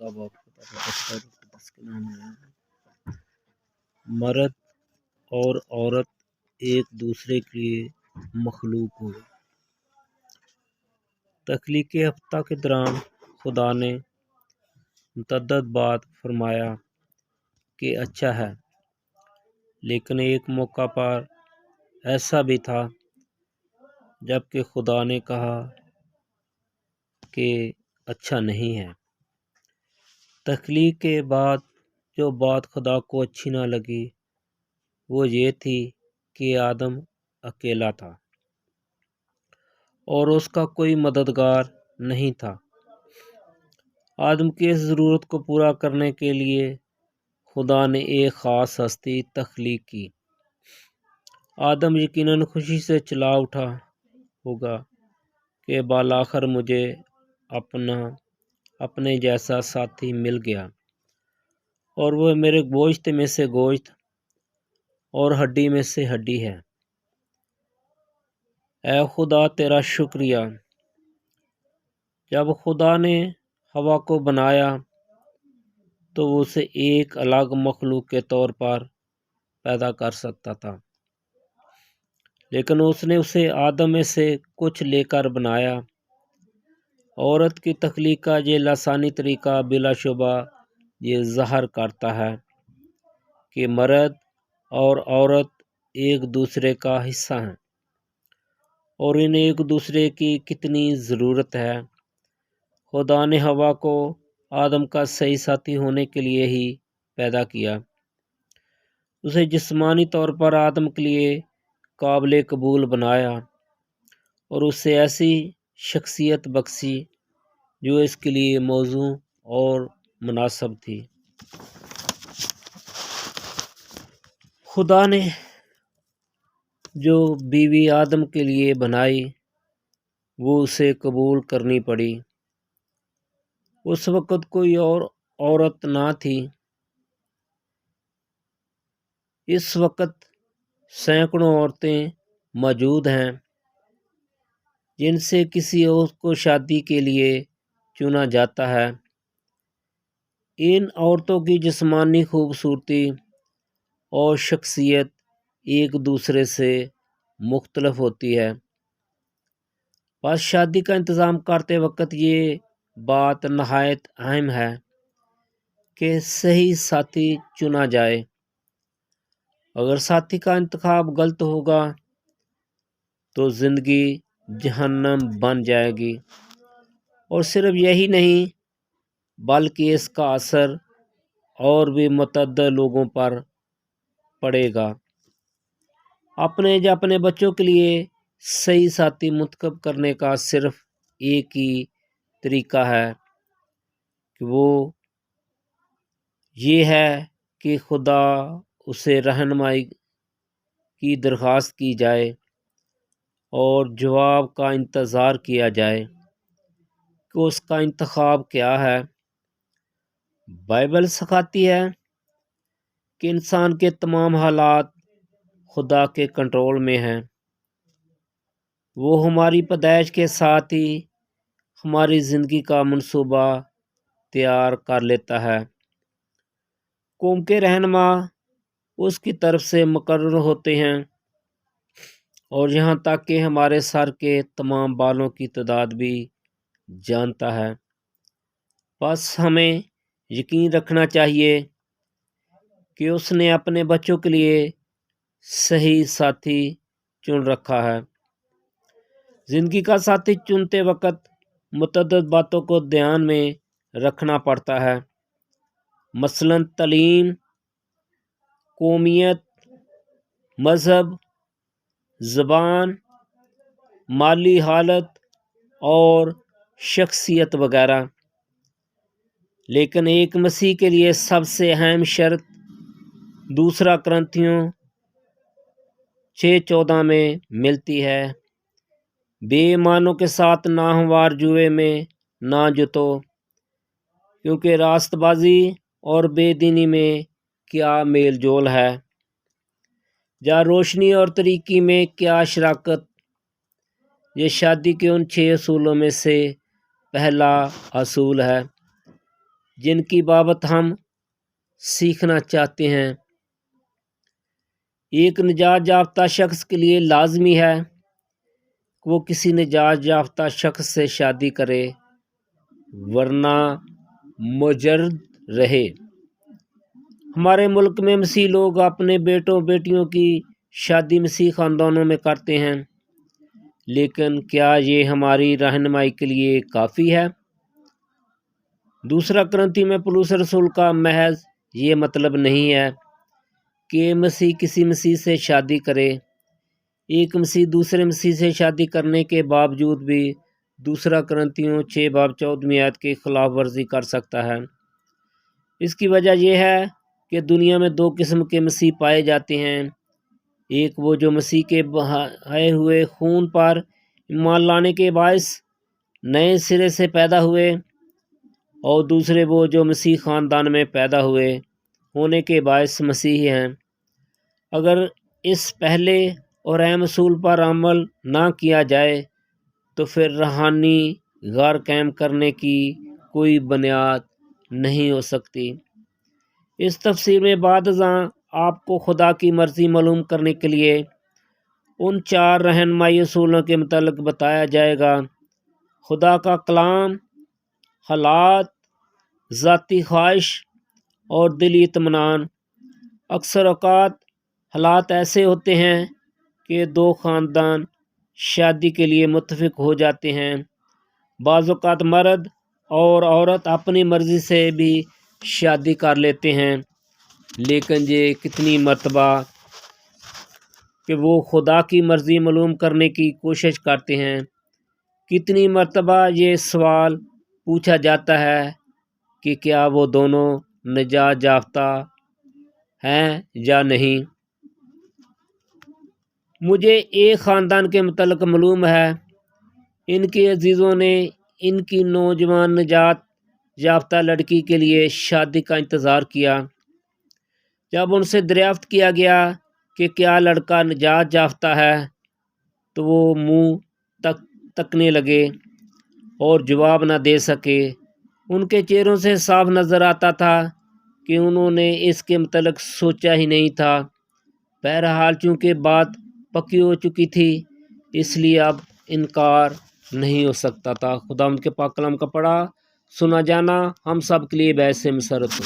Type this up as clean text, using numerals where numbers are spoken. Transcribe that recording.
का बाप के नाम है। मर्द और औरत एक दूसरे के लिए मखलूक हो। तख्लीक़ी हफ्ता के दौरान खुदा ने मुतअद्दिद बात फरमाया कि अच्छा है, लेकिन एक मौका पर ऐसा भी था जबकि खुदा ने कहा कि अच्छा नहीं है। तख्लीक़ के बाद जो बात खुदा को अच्छी ना लगी वो ये थी कि आदम अकेला था और उसका कोई मददगार नहीं था। आदम की इस ज़रूरत को पूरा करने के लिए खुदा ने एक ख़ास हस्ती तख्लीक़ की। आदम यकीनन खुशी से चिल्ला उठा होगा कि बालाखिर मुझे अपने जैसा साथी मिल गया और वह मेरे गोश्त में से गोश्त और हड्डी में से हड्डी है। ऐ खुदा तेरा शुक्रिया। जब खुदा ने हवा को बनाया तो वो उसे एक अलग मखलूक के तौर पर पैदा कर सकता था, लेकिन उसने उसे आदम में से कुछ लेकर बनाया। औरत की तख्लीक का ये लासानी तरीका बिलाशुबा ये ज़ाहिर करता है कि मर्द और औरत एक दूसरे का हिस्सा हैं और इन्हें एक दूसरे की कितनी ज़रूरत है। खुदा ने हवा को आदम का सही साथी होने के लिए ही पैदा किया। उसे जिस्मानी तौर पर आदम के लिए काबिल कबूल बनाया और उसे ऐसी शख्सियत बख्शी जो इसके लिए मौजू और मुनासिब थी। खुदा ने जो बीवी आदम के लिए बनाई वो उसे कबूल करनी पड़ी। उस वक़्त कोई और औरत ना थी। इस वक़्त सैकड़ों औरतें मौजूद हैं जिनसे किसी और को शादी के लिए चुना जाता है। इन औरतों की जिस्मानी खूबसूरती और शख्सियत एक दूसरे से मुख्तलिफ होती है। बस शादी का इंतज़ाम करते वक्त ये बात नहायत अहम है कि सही साथी चुना जाए। अगर साथी का इंतखाब गलत होगा तो ज़िंदगी जहन्नम बन जाएगी और सिर्फ यही नहीं बल्कि इसका असर और भी मुतअद्दिद लोगों पर पड़ेगा। अपने बच्चों के लिए सही साथी मुंतखब करने का सिर्फ एक ही तरीका है कि वो ये है कि खुदा उसे रहनुमाई की दरख्वास्त की जाए और जवाब का इंतज़ार किया जाए कि उसका इंतखाब क्या है। बाइबल सिखाती है कि इंसान के तमाम हालात खुदा के कंट्रोल में हैं। वो हमारी पैदाइश के साथ ही हमारी ज़िंदगी का मंसूबा तैयार कर लेता है। कौम के रहनुमा उसकी तरफ से मुकर्रर होते हैं और यहाँ तक कि हमारे सर के तमाम बालों की तादाद भी जानता है। बस हमें यकीन रखना चाहिए कि उसने अपने बच्चों के लिए सही साथी चुन रखा है। ज़िंदगी का साथी चुनते वक्त मुतअद्दिद बातों को ध्यान में रखना पड़ता है, मसलन तालीम, कौमियत, मज़हब, ज़बान, माली हालत और शख्सियत वगैरह। लेकिन एक मसीह के लिए सबसे अहम शर्त दूसरा करंथियों 6:14 में मिलती है। बेईमानों के साथ नाहमवार जुए में ना जुतो, क्योंकि रास्तबाजी और बेदीनी में क्या मेल जोल है। या रोशनी और तरीकी में क्या शराकत। ये शादी के उन 6 असूलों में से पहला असूल है। جن کی بابت ہم سیکھنا چاہتے ہیں۔ ایک نجات یافتہ شخص کے لیے لازمی ہے کہ وہ کسی نجات یافتہ شخص سے شادی کرے، ورنہ مجرد رہے۔ ہمارے ملک میں مسیحی لوگ اپنے بیٹوں بیٹیوں کی شادی مسیحی خاندانوں میں کرتے ہیں، لیکن کیا یہ ہماری رہنمائی کے لیے کافی ہے؟ دوسرا کرنتھی میں پولس رسول کا محض یہ مطلب نہیں ہے کہ مسیح کسی مسیح سے شادی کرے۔ ایک مسیح دوسرے مسیح سے شادی کرنے کے باوجود بھی دوسرا کرنتھیوں 6:14 کی خلاف ورزی کر سکتا ہے۔ اس کی وجہ یہ ہے کہ دنیا میں دو قسم کے مسیح پائے جاتے ہیں، ایک وہ جو مسیح کے بہائے ہوئے خون پر ایمان لانے کے باعث نئے سرے سے پیدا ہوئے، اور دوسرے وہ جو مسیح خاندان میں پیدا ہونے کے باعث مسیحی ہیں۔ اگر اس پہلے اور اہم اصول پر عمل نہ کیا جائے تو پھر روحانی غار قائم کرنے کی کوئی بنیاد نہیں ہو سکتی۔ اس تفسیر میں بعد ازاں آپ کو خدا کی مرضی معلوم کرنے کے لیے ان 4 رہنمائی اصولوں کے متعلق بتایا جائے گا۔ خدا کا کلام، حالات، ذاتی خواہش اور دلی اطمینان۔ اکثر اوقات حالات ایسے ہوتے ہیں کہ 2 خاندان شادی کے لیے متفق ہو جاتے ہیں۔ بعض اوقات مرد اور عورت اپنی مرضی سے بھی شادی کر لیتے ہیں، لیکن یہ کتنی مرتبہ کہ وہ خدا کی مرضی معلوم کرنے کی کوشش کرتے ہیں۔ کتنی مرتبہ یہ سوال پوچھا جاتا ہے کہ کیا وہ دونوں نجات یافتہ ہیں یا نہیں۔ مجھے ایک خاندان کے متعلق معلوم ہے، ان کے عزیزوں نے ان کی نوجوان نجات یافتہ لڑکی کے لیے شادی کا انتظار کیا۔ جب ان سے دریافت کیا گیا کہ کیا لڑکا نجات یافتہ ہے تو وہ منہ تکنے لگے اور جواب نہ دے سکے۔ ان کے چہروں سے صاف نظر آتا تھا کہ انہوں نے اس کے متعلق سوچا ہی نہیں تھا۔ بہرحال چونکہ بات پکی ہو چکی تھی، اس لیے اب انکار نہیں ہو سکتا تھا۔ خدا ان کے پاک کلام کا پڑھا سنا جانا ہم سب کے لیے باعث مسرت ہو۔